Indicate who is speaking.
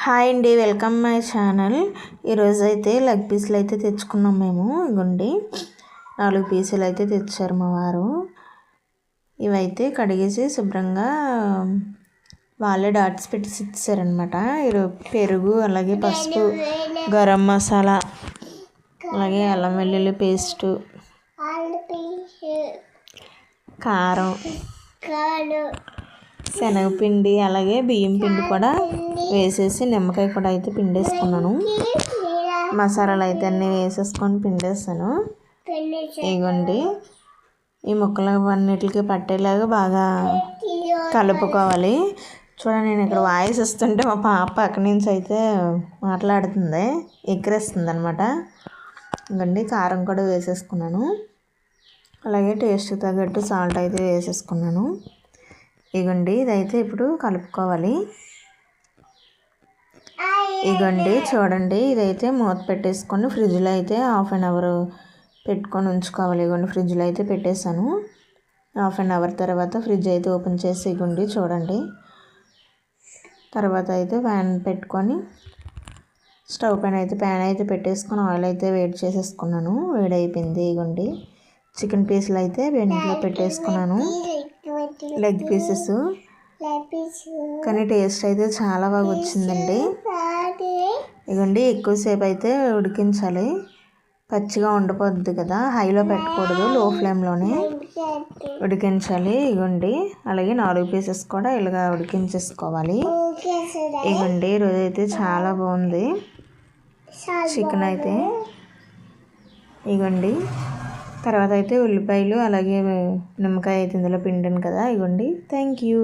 Speaker 1: Hi అండి, welcome my channel. ఈరోజు అయితే లెగ్ పీసులు అయితే తెచ్చుకున్నాం మేము. ఇగోండి 4 పీసులు అయితే తెచ్చారు మా వారు. ఇవైతే కడిగేసి శుభ్రంగా వాళ్ళే డాట్స్ పెట్టి ఇచ్చారనమాట. పెరుగు, అలాగే పసుపు, గరం మసాలా, అలాగే అల్లం వెల్లుల్లి పేస్టు, కారం, శనగపిండి, అలాగే బియ్యం పిండి కూడా వేసేసి నిమ్మకాయ కూడా అయితే పిండేసుకున్నాను. మసాలాలు అయితే అన్నీ వేసేసుకొని పిండేస్తాను. ఇగోండి ఈ ముక్కలు అన్నిటికి పట్టేలాగా బాగా కలుపుకోవాలి. చూడండి, నేను ఇక్కడ వాయిస్ ఇస్తుంటే మా పాప అక్కడి నుంచి అయితే మాట్లాడుతుంది, ఎక్కిరేస్తుంది అనమాట. ఇగోండి కారం కూడా వేసేసుకున్నాను, అలాగే టేస్ట్ తగ్గట్టు సాల్ట్ అయితే వేసేసుకున్నాను. ఇగోండి ఇదైతే ఇప్పుడు కలుపుకోవాలి. ఇగోండి చూడండి, ఇదైతే మూత పెట్టేసుకొని ఫ్రిడ్జ్లో అయితే 1/2 అవర్ పెట్టుకొని ఉంచుకోవాలి. ఇగోండి ఫ్రిడ్జ్లో అయితే పెట్టేశాను. 1/2 అవర్ తర్వాత ఫ్రిడ్జ్ అయితే ఓపెన్ చేసి ఇగోండి చూడండి. తర్వాత అయితే ప్యాన్ పెట్టుకొని స్టవ్ పైన అయితే ప్యాన్ అయితే పెట్టేసుకొని ఆయిల్ అయితే వేడి చేసేసుకున్నాను. వేడైపోయింది. ఇగోండి చికెన్ పీసులు అయితే వెంటలో పెట్టేసుకున్నాను, లెగ్ పీసెస్. కానీ టేస్ట్ అయితే చాలా బాగా వచ్చిందండి. ఇగోండి ఎక్కువసేపు అయితే ఉడికించాలి, పచ్చిగా ఉండిపోద్ది కదా. హైలో పెట్టకూడదు, లో ఫ్లేమ్లోనే ఉడికించాలి. ఇగోండి అలాగే 4 పీసెస్ కూడా ఇలాగా ఉడికించేసుకోవాలి. ఇగోండి ఈరోజు అయితే చాలా బాగుంది చికెన్ అయితే. ఇగోండి తర్వాత అయితే ఉల్లిపాయలు, అలాగే నిమ్మకాయ అయితే ఇందులో పిండాను కదా. ఇగోండి, థ్యాంక్ యూ.